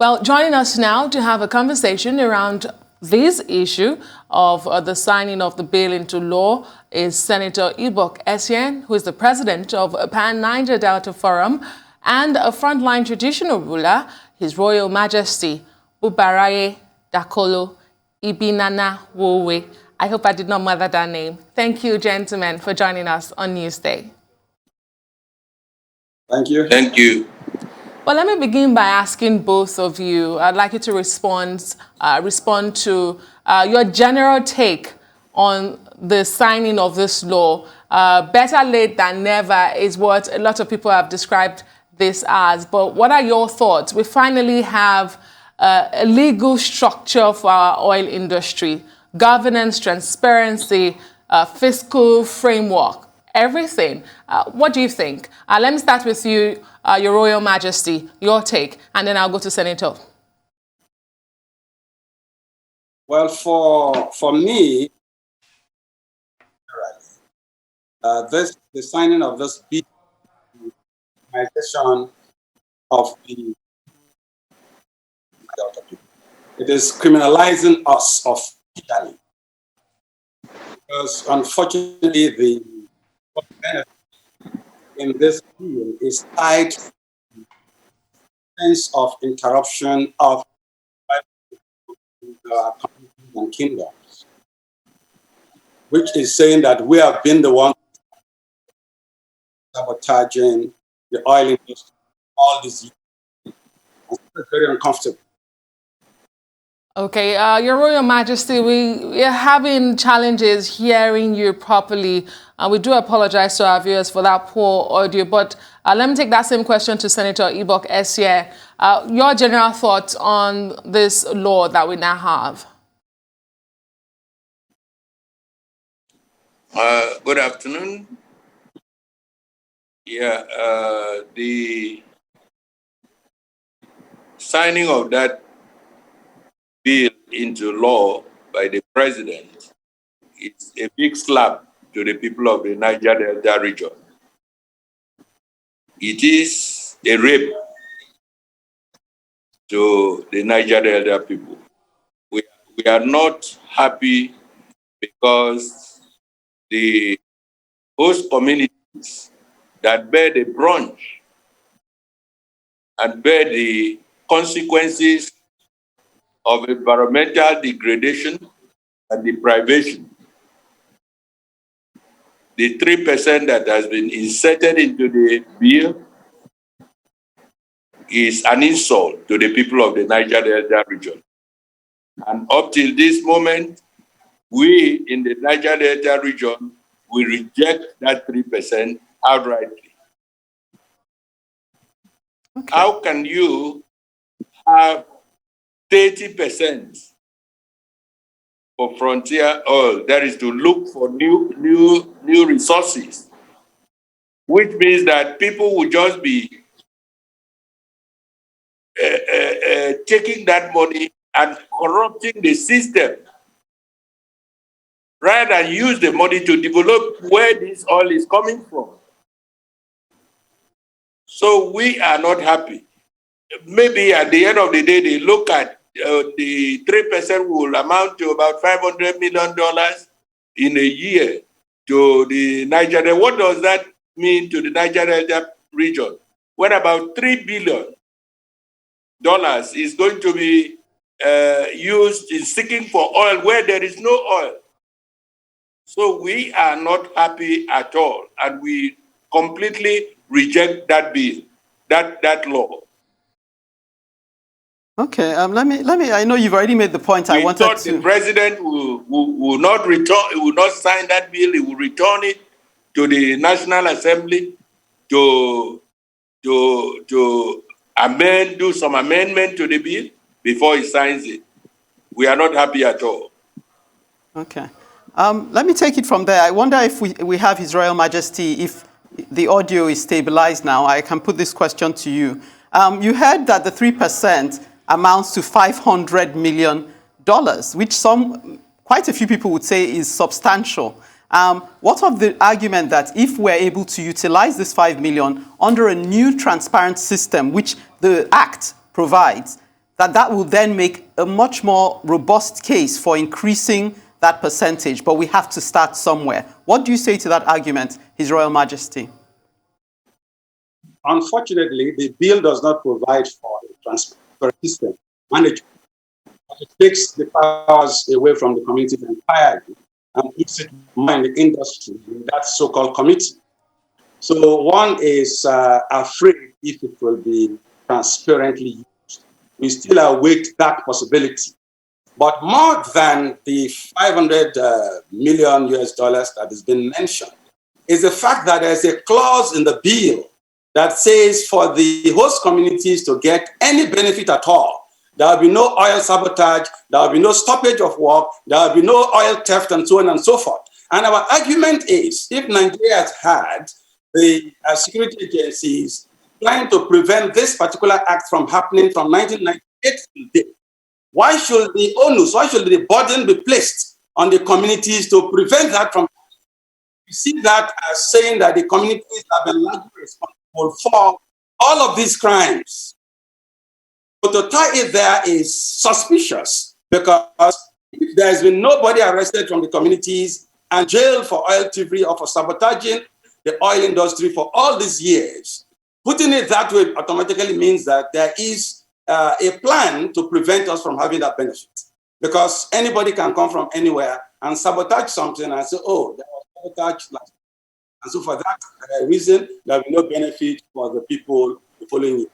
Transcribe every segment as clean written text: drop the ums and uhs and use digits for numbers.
Well, joining us now to have a conversation around this issue of the signing of the bill into law is Senator Ibok Essien, who is the president of Niger Delta Forum, and a frontline traditional ruler, His Royal Majesty Bubaraye Dakolo Ibenanaowei. I hope I did not murder that name. Thank you, gentlemen, for joining us on Newsday. Thank you. Thank you. Well, let me begin by asking both of you. I'd like you to respond to your general take on the signing of this law. Better late than never is what a lot of people have described this as. But what are your thoughts? We finally have a legal structure for our oil industry, governance, transparency, fiscal framework, everything. What do you think? Let me start with you, Your Royal Majesty, your take, and then I'll go to Senator. Well, for me, the signing of this bill, of the Delta people, it is criminalizing us officially, because unfortunately the benefit in this bill is tied to the sense of interruption of communities and kingdoms, which is saying that we have been the ones sabotaging the oil industry all these years. It's very uncomfortable. Okay, Your Royal Majesty, we are having challenges hearing you properly. We do apologize to our viewers for that poor audio, but let me take that same question to Senator Ibok Essien. Your general thoughts on this law that we now have? Good afternoon. Yeah, the signing of that bill into law by the president is a big slap to the people of the Niger Delta region. It is a rape to the Niger Delta people. We are not happy because the host communities that bear the brunt and bear the consequences of environmental degradation and deprivation. The 3% that has been inserted into the bill is an insult to the people of the Niger Delta region. And up till this moment, we in the Niger Delta region, we reject that 3% outrightly. Okay. How can you have 30% for frontier oil, that is to look for new resources, which means that people will just be taking that money and corrupting the system rather than use the money to develop where this oil is coming from. So we are not happy. Maybe at the end of the day, they look at the 3% will amount to about $500 million in a year to the Niger Delta. What does that mean to the Niger Delta region? When about $3 billion is going to be used in seeking for oil where there is no oil. So we are not happy at all, and we completely reject that bill, that law. Okay, let me. I know you've already made the point. I wanted thought the president will not return. He will not sign that bill. He will return it to the National Assembly to amend, do some amendment to the bill before he signs it. We are not happy at all. Okay, let me take it from there. I wonder if we have His Royal Majesty, if the audio is stabilized now. I can put this question to you. You heard that the 3% amounts to $500 million, which quite a few people would say is substantial. What of the argument that if we're able to utilize this $5 million under a new transparent system, which the Act provides, that will then make a much more robust case for increasing that percentage, but we have to start somewhere. What do you say to that argument, His Royal Majesty? Unfortunately, the bill does not provide for a transparent system management. It takes the powers away from the community entirely and puts it more in the industry, in that so-called committee. So one is afraid if it will be transparently used. We still await that possibility. But more than the 500 million US dollars that has been mentioned is the fact that there's a clause in the bill that says for the host communities to get any benefit at all, there will be no oil sabotage, there will be no stoppage of work, there will be no oil theft, and so on and so forth. And our argument is, if Nigeria has had the security agencies trying to prevent this particular act from happening from 1998 to date, why should the onus, why should the burden be placed on the communities to prevent that from happening? You see that as saying that the communities have been largely responsible for all of these crimes. But to tie it there is suspicious, because if there has been nobody arrested from the communities and jailed for oil thievery or for sabotaging the oil industry for all these years, putting it that way automatically means that there is a plan to prevent us from having that benefit. Because anybody can come from anywhere and sabotage something and say, oh, there was sabotage last. And so for that reason, there will be no benefit for the people the following year.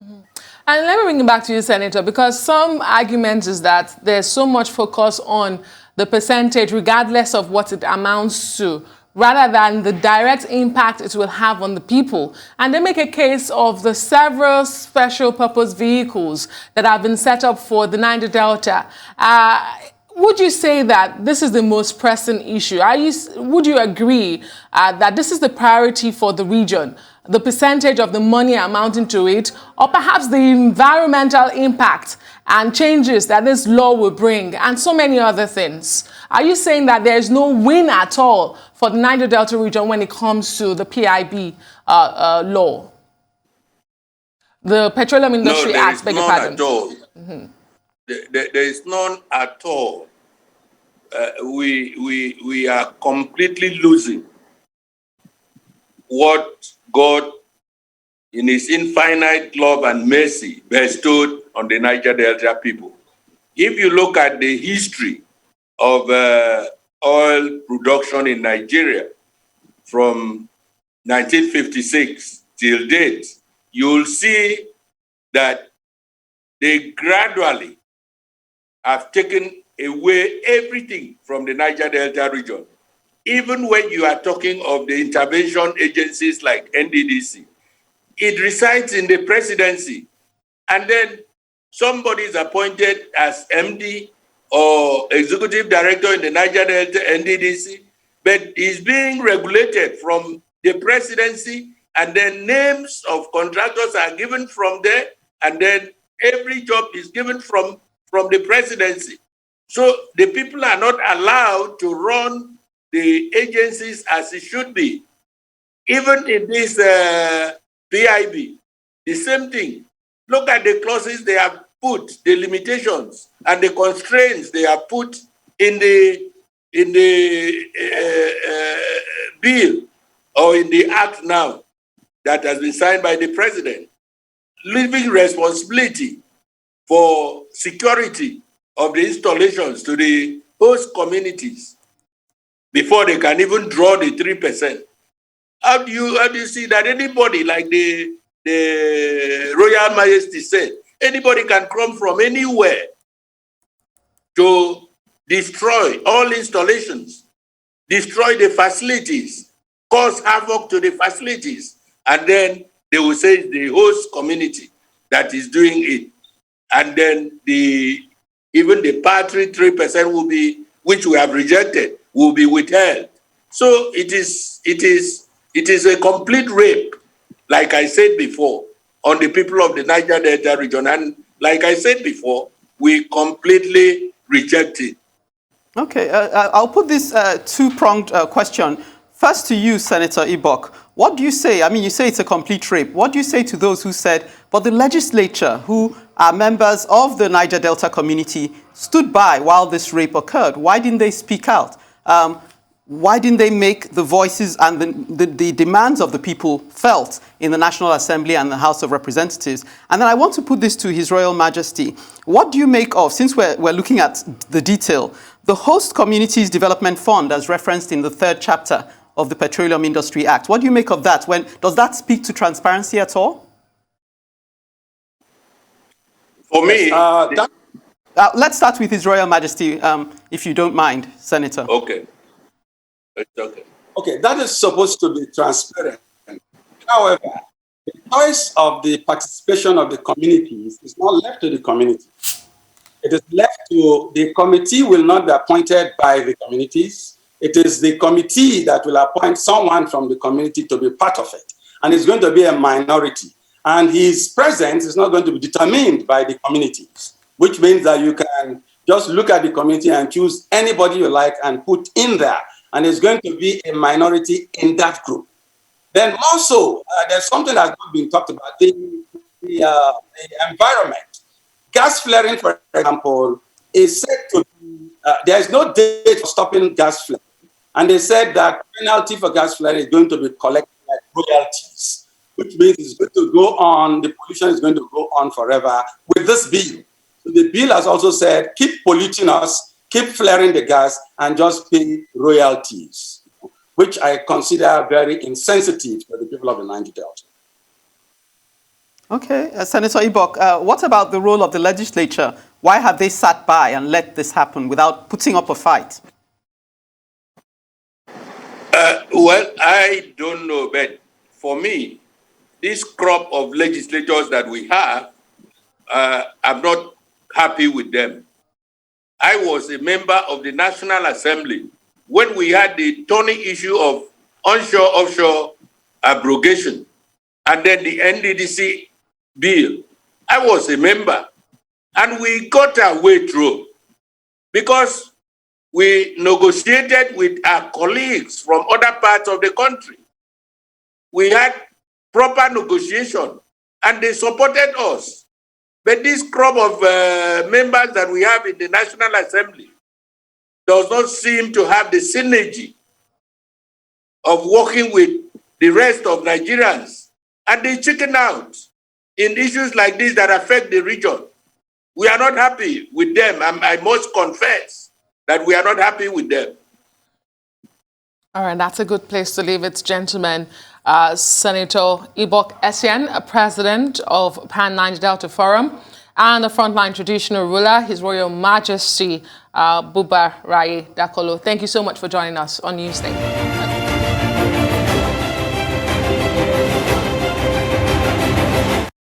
Mm-hmm. And let me bring it back to you, Senator, because some argument is that there's so much focus on the percentage, regardless of what it amounts to, rather than the direct impact it will have on the people. And they make a case of the several special purpose vehicles that have been set up for the Niger Delta. Would you say that this is the most pressing issue? Would you agree that this is the priority for the region, the percentage of the money amounting to it, or perhaps the environmental impact and changes that this law will bring, and so many other things? Are you saying that there is no win at all for the Niger Delta region when it comes to the PIB law? The Petroleum Industry Act, beg your pardon. At all. Mm-hmm. There is none at all. We are completely losing what God, in His infinite love and mercy, bestowed on the Niger Delta people. If you look at the history of oil production in Nigeria from 1956 till date, you'll see that they gradually have taken away everything from the Niger Delta region. Even when you are talking of the intervention agencies like NDDC, it resides in the presidency. And then somebody is appointed as MD or executive director in the Niger Delta NDDC, but is being regulated from the presidency, and then names of contractors are given from there, and then every job is given from the presidency. So the people are not allowed to run the agencies as it should be. Even in this PIB, the same thing. Look at the clauses they have put, the limitations and the constraints they have put in the bill or in the act now that has been signed by the president, leaving responsibility for security of the installations to the host communities before they can even draw the 3%. How do you see that anybody, like the Royal Majesty said, anybody can come from anywhere to destroy all installations, destroy the facilities, cause havoc to the facilities, and then they will say it's the host community that is doing it. And then even the patry 3% will be, which we have rejected, will be withheld. So it is a complete rape, like I said before, on the people of the Niger Delta region. And like I said before, we completely reject it. Okay, I'll put this two-pronged question. First to you, Senator Ibok. What do you say? I mean, you say it's a complete rape. What do you say to those who said, but the legislature, who are members of the Niger Delta community, stood by while this rape occurred? Why didn't they speak out? Why didn't they make the voices and the demands of the people felt in the National Assembly and the House of Representatives? And then I want to put this to His Royal Majesty. What do you make of, since we're looking at the detail, the Host Communities Development Fund as referenced in the 3rd chapter of the Petroleum Industry Act? What do you make of that? Does that speak to transparency at all? For me, let's start with His Royal Majesty, if you don't mind, Senator. Okay. It's okay. Okay, that is supposed to be transparent. However, the choice of the participation of the communities is not left to the community. It is left to the committee will not be appointed by the communities. It is the committee that will appoint someone from the community to be part of it. And it's going to be a minority. And his presence is not going to be determined by the communities, which means that you can just look at the community and choose anybody you like and put in there. And it's going to be a minority in that group. Then also, there's something that's not been talked about, the environment. Gas flaring, for example, is said to be, there is no date for stopping gas flaring. And they said that penalty for gas flaring is going to be collected like royalties, which means it's going to go on, the pollution is going to go on forever with this bill. So the bill has also said, keep polluting us, keep flaring the gas, and just pay royalties, which I consider very insensitive to the people of the Niger Delta. Okay, Senator Ibok, what about the role of the legislature? Why have they sat by and let this happen without putting up a fight? Well, I don't know, but for me, this crop of legislators that we have, I'm not happy with them. I was a member of the National Assembly when we had the thorny issue of onshore-offshore abrogation and then the NDDC bill. I was a member and we got our way through because we negotiated with our colleagues from other parts of the country. We had proper negotiation and they supported us. But this crop of members that we have in the National Assembly does not seem to have the synergy of working with the rest of Nigerians. And they chicken out in issues like this that affect the region. We are not happy with them. I must confess that we are not happy with them. All right, that's a good place to leave it, gentlemen. Senator Ibok Essien, President of Pan-Niger Delta Forum, and the frontline traditional ruler, His Royal Majesty Bubaraye Dakolo. Thank you so much for joining us on Newsday.